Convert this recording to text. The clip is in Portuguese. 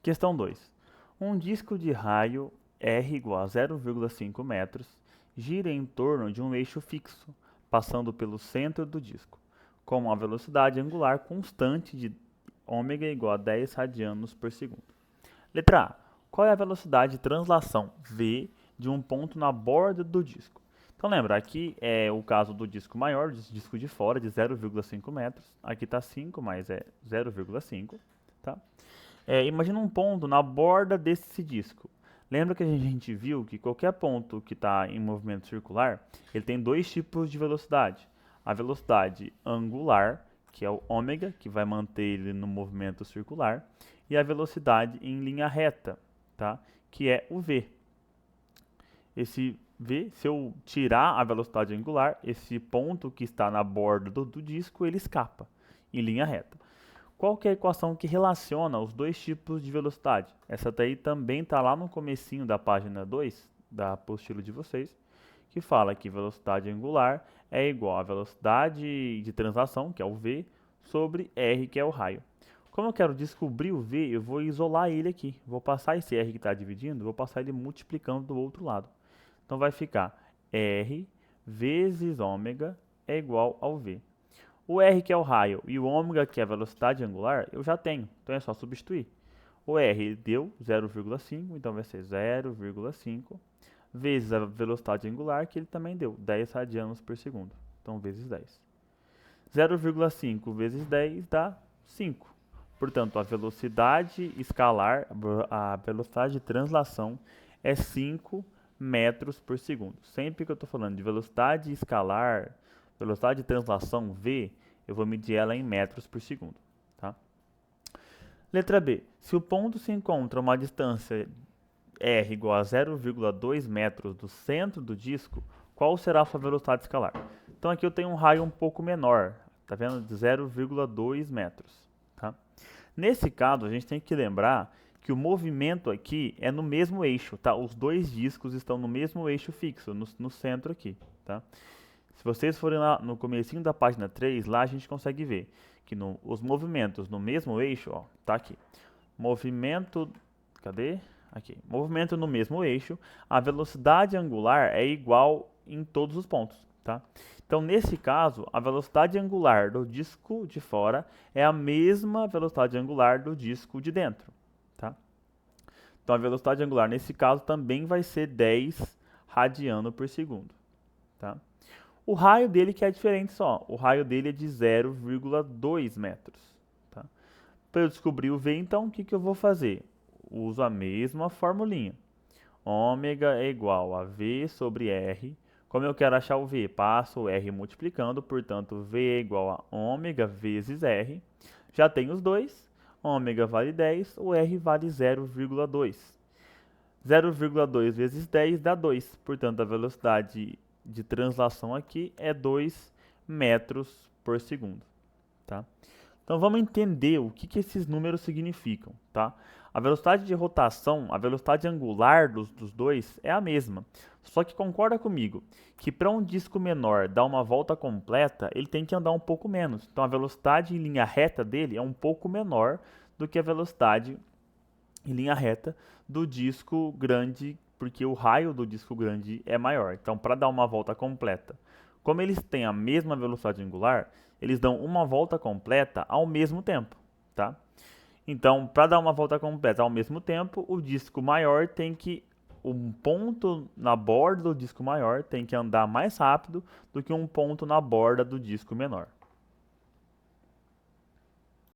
Questão 2. Um disco de raio R igual a 0,5 metros gira em torno de um eixo fixo, passando pelo centro do disco, com uma velocidade angular constante de ômega igual a 10 radianos por segundo. Letra A. Qual é a velocidade de translação V de um ponto na borda do disco? Então lembra, aqui é o caso do disco maior, do disco de fora, de 0,5 metros. Aqui está 5, mas é 0,5. Tá? Imagina um ponto na borda desse disco. Lembra que a gente viu que qualquer ponto que está em movimento circular, ele tem dois tipos de velocidade. A velocidade angular, que é o ômega, que vai manter ele no movimento circular, e a velocidade em linha reta, tá? Que é o v. Esse v, se eu tirar a velocidade angular, esse ponto que está na borda do disco, ele escapa em linha reta. Qual que é a equação que relaciona os dois tipos de velocidade? Essa daí também está lá no comecinho da página 2 da apostila de vocês, que fala que velocidade angular é igual à velocidade de translação, que é o v, sobre r, que é o raio. Como eu quero descobrir o v, eu vou isolar ele aqui. Vou passar esse r que está dividindo, vou passar ele multiplicando do outro lado. Então vai ficar r vezes ômega é igual ao v. O r, que é o raio, e o ômega, que é a velocidade angular, eu já tenho. Então é só substituir. O r deu 0,5, então vai ser 0,5 vezes a velocidade angular, que ele também deu 10 radianos por segundo. Então vezes 10. 0,5 vezes 10 dá 5. Portanto, a velocidade escalar, a velocidade de translação é 5 metros por segundo. Sempre que eu estou falando de velocidade escalar, velocidade de translação v, eu vou medir ela em metros por segundo. Tá? Letra B. Se o ponto se encontra a uma distância r igual a 0,2 metros do centro do disco, qual será a sua velocidade escalar? Então aqui eu tenho um raio um pouco menor, tá vendo? De 0,2 metros. Tá? Nesse caso, a gente tem que lembrar que o movimento aqui é no mesmo eixo, tá? Os dois discos estão no mesmo eixo fixo, no centro aqui, tá? Se vocês forem lá no comecinho da página 3, lá a gente consegue ver que os movimentos no mesmo eixo, ó, tá aqui. Movimento, cadê? Aqui. Movimento no mesmo eixo, a velocidade angular é igual em todos os pontos, tá? Então, nesse caso, a velocidade angular do disco de fora é a mesma velocidade angular do disco de dentro, tá? Então, a velocidade angular nesse caso também vai ser 10 radiano por segundo, tá? O raio dele que é diferente só. O raio dele é de 0,2 metros. Tá? Para eu descobrir o V, então, o que eu vou fazer? Uso a mesma formulinha. Ômega é igual a V sobre R. Como eu quero achar o V? Passo o R multiplicando, portanto, V é igual a ômega vezes R. Já tenho os dois. Ômega vale 10, o R vale 0,2. 0,2 vezes 10 dá 2. Portanto, a velocidade de translação aqui é 2 metros por segundo. Tá? Então vamos entender o que esses números significam. Tá? A velocidade de rotação, a velocidade angular dos dois é a mesma. Só que concorda comigo que para um disco menor dar uma volta completa, ele tem que andar um pouco menos. Então a velocidade em linha reta dele é um pouco menor do que a velocidade em linha reta do disco grande, porque o raio do disco grande é maior. Então, para dar uma volta completa, como eles têm a mesma velocidade angular, eles dão uma volta completa ao mesmo tempo, tá? Então, para dar uma volta completa ao mesmo tempo, o disco maior tem que um ponto na borda do disco maior tem que andar mais rápido do que um ponto na borda do disco menor.